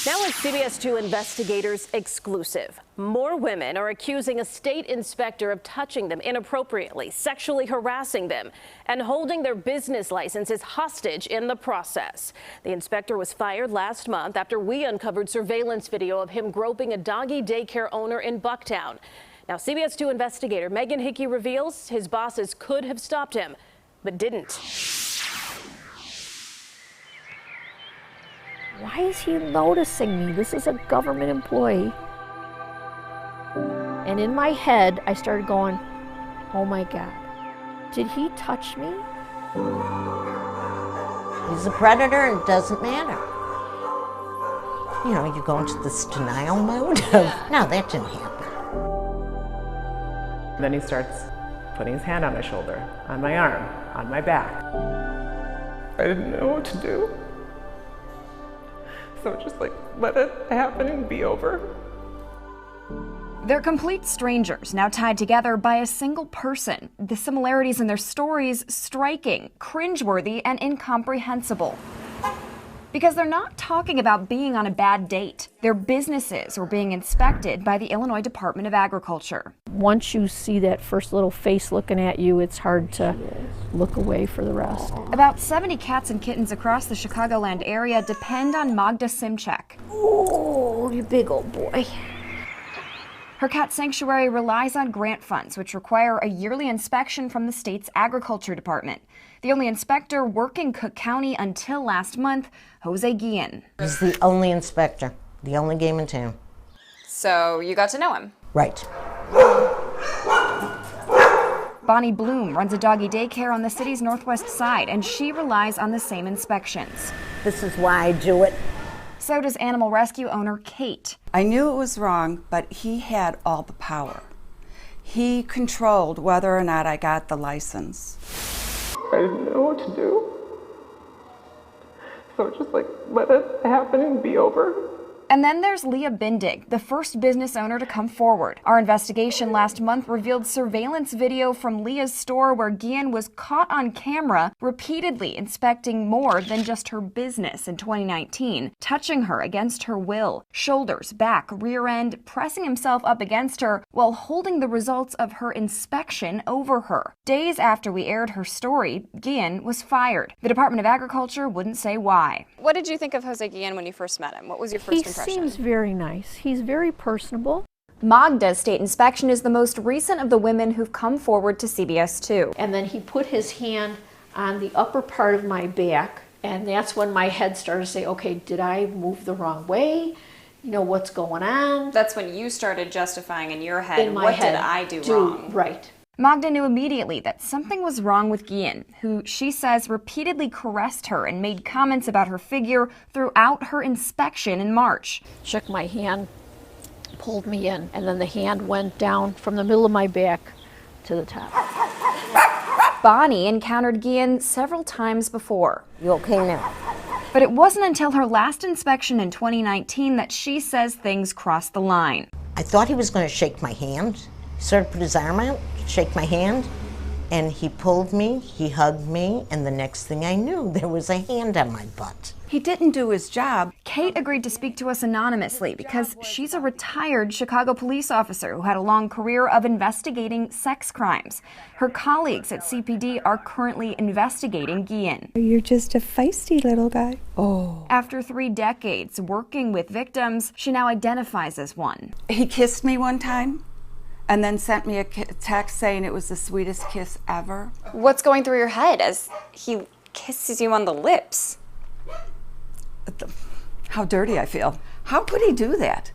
Now a CBS 2 investigators exclusive. More women are accusing a state inspector of touching them inappropriately, sexually harassing them, and holding their business licenses hostage in the process. The inspector was fired last month after we uncovered surveillance video of him groping a Doggy daycare owner in Bucktown. Now CBS 2 investigator Megan Hickey reveals his bosses could have stopped him, but didn't. Why is he noticing me? This is a government employee. And in my head, I started going, oh my God, did he touch me? He's a predator, it doesn't matter. You know, you go into this denial mode of, no, that didn't happen. Then he starts putting his hand on my shoulder, on my arm, on my back. I didn't know what to do. So just like, let it happen and be over. They're complete strangers, now tied together by a single person. The similarities in their stories striking, cringeworthy, and incomprehensible. Because they're not talking about being on a bad date. Their businesses were being inspected by the Illinois Department of Agriculture. Once you see that first little face looking at you, it's hard to look away for the rest. About 70 cats and kittens across the Chicagoland area depend on Magda Simchek. Oh, you big old boy. Her cat sanctuary relies on grant funds, which require a yearly inspection from the state's agriculture department. The only inspector working Cook County until last month, Jose Guillen. He's the only inspector, the only game in town. So you got to know him? Right. Bonnie Bloom runs a doggy daycare on the city's northwest side, and she relies on the same inspections. This is why I do it. So does animal rescue owner Kate. I knew it was wrong, but he had all the power. He controlled whether or not I got the license. I didn't know what to do. So just like, let it happen and be over. And then there's Leah Bindig, the first business owner to come forward. Our investigation last month revealed surveillance video from Leah's store where Guillen was caught on camera repeatedly inspecting more than just her business in 2019, touching her against her will, shoulders, back, rear end, pressing himself up against her while holding the results of her inspection over her. Days after we aired her story, Guillen was fired. The Department of Agriculture wouldn't say why. What did you think of Jose Guillen when you first met him? What was your first impression? He seems very nice. He's very personable. Magda's state inspection is the most recent of the women who've come forward to CBS 2. And then he put his hand on the upper part of my back, and that's when my head started to say, okay, did I move the wrong way? You know, what's going on? That's when you started justifying in your head, In my what head, did I do wrong? Right. Magda knew immediately that something was wrong with Guillen, who she says repeatedly caressed her and made comments about her figure throughout her inspection in March. Shook my hand, pulled me in, and then the hand went down from the middle of my back to the top. Bonnie encountered Guillen several times before. You okay now? But it wasn't until her last inspection in 2019 that she says things crossed the line. I thought he was going to shake my hand. He started to put his arm out, shake my hand, and he pulled me, he hugged me, and the next thing I knew, there was a hand on my butt. He didn't do his job. Kate agreed to speak to us anonymously because she's a retired Chicago police officer who had a long career of investigating sex crimes. Her colleagues at CPD are currently investigating Guillen. You're just a feisty little guy. Oh. After 3 decades working with victims, she now identifies as one. He kissed me one time and then sent me a text saying it was the sweetest kiss ever. What's going through your head as he kisses you on the lips? How dirty I feel. How could he do that?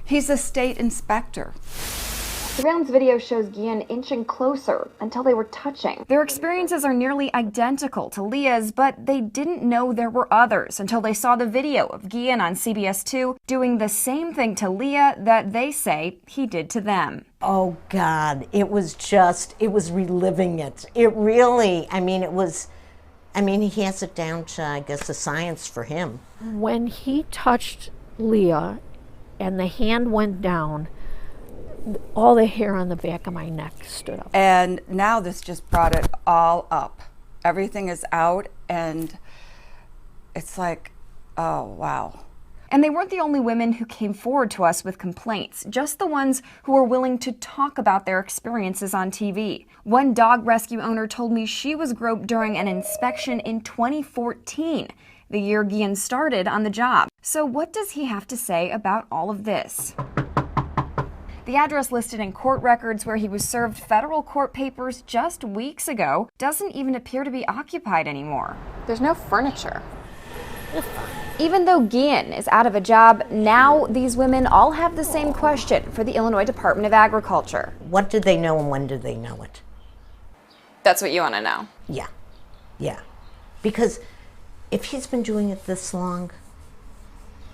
He's a state inspector. Surveillance video shows Guillen inching closer until they were touching. Their experiences are nearly identical to Leah's, but they didn't know there were others until they saw the video of Guillen on CBS 2 doing the same thing to Leah that they say he did to them. Oh God, it was reliving it. It really, he has it down to, I guess, a science for him. When he touched Leah and the hand went down, all the hair on the back of my neck stood up. And now this just brought it all up. Everything is out and it's like, oh, wow. And they weren't the only women who came forward to us with complaints, just the ones who were willing to talk about their experiences on TV. One dog rescue owner told me she was groped during an inspection in 2014, the year Guillen started on the job. So what does he have to say about all of this? The address listed in court records where he was served federal court papers just weeks ago doesn't even appear to be occupied anymore. There's no furniture. Even though Guillen is out of a job, now these women all have the same question for the Illinois Department of Agriculture. What did they know and when did they know it? That's what you want to know. Yeah. Because if he's been doing it this long,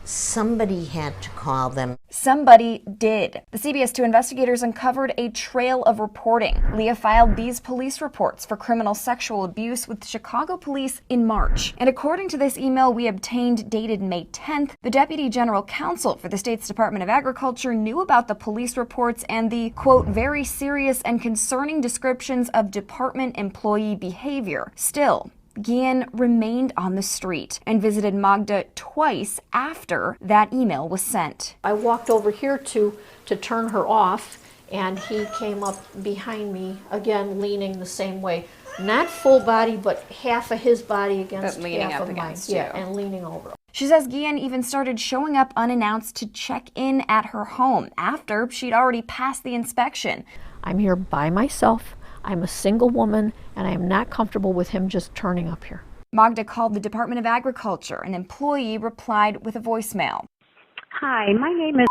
somebody had to call them. Somebody did. The CBS 2 investigators uncovered a trail of reporting. Leah filed these police reports for criminal sexual abuse with Chicago police in March. And according to this email we obtained dated May 10th, the Deputy General Counsel for the state's Department of Agriculture knew about the police reports and the, quote, very serious and concerning descriptions of department employee behavior. Still, Guillen remained on the street and visited Magda twice after that email was sent. I walked over here to turn her off, and he came up behind me, again leaning the same way. Not full body, but half of his body against But leaning half up of mine. against Yeah, you. and leaning over. She says Guillen even started showing up unannounced to check in at her home after she'd already passed the inspection. I'm here by myself. I'm a single woman, and I am not comfortable with him just turning up here. Magda called the Department of Agriculture. An employee replied with a voicemail. Hi, my name is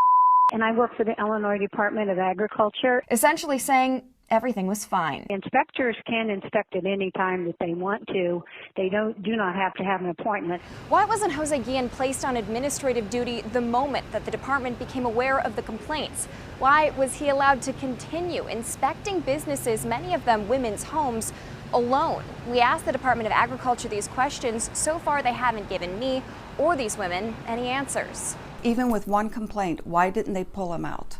and I work for the Illinois Department of Agriculture. Essentially saying everything was fine. Inspectors can inspect at any time that they want to. They do not have to have an appointment. Why wasn't Jose Guillen placed on administrative duty the moment that the department became aware of the complaints? Why was he allowed to continue inspecting businesses, many of them women's homes, alone? We asked the Department of Agriculture these questions. So far, they haven't given me or these women any answers. Even with one complaint, why didn't they pull him out?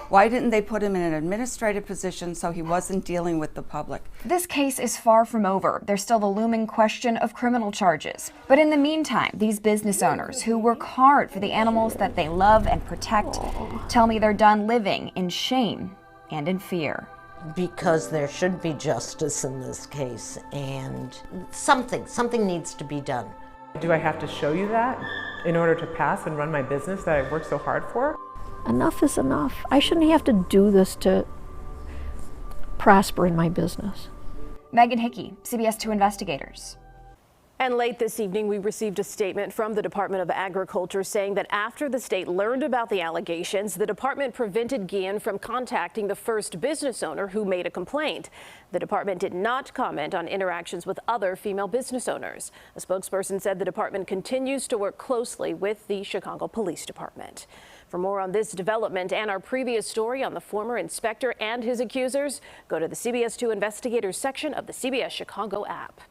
Why didn't they put him in an administrative position so he wasn't dealing with the public? This case is far from over. There's still the looming question of criminal charges. But in the meantime, these business owners who work hard for the animals that they love and protect tell me they're done living in shame and in fear. Because there should be justice in this case, and something needs to be done. Do I have to show you that in order to pass and run my business that I've worked so hard for? Enough is enough. I shouldn't have to do this to prosper in my business. Megan Hickey, CBS 2 Investigators. And late this evening, we received a statement from the Department of Agriculture saying that after the state learned about the allegations, the department prevented Guillen from contacting the first business owner who made a complaint. The department did not comment on interactions with other female business owners. A spokesperson said the department continues to work closely with the Chicago Police Department. For more on this development and our previous story on the former inspector and his accusers, go to the CBS 2 Investigators section of the CBS Chicago app.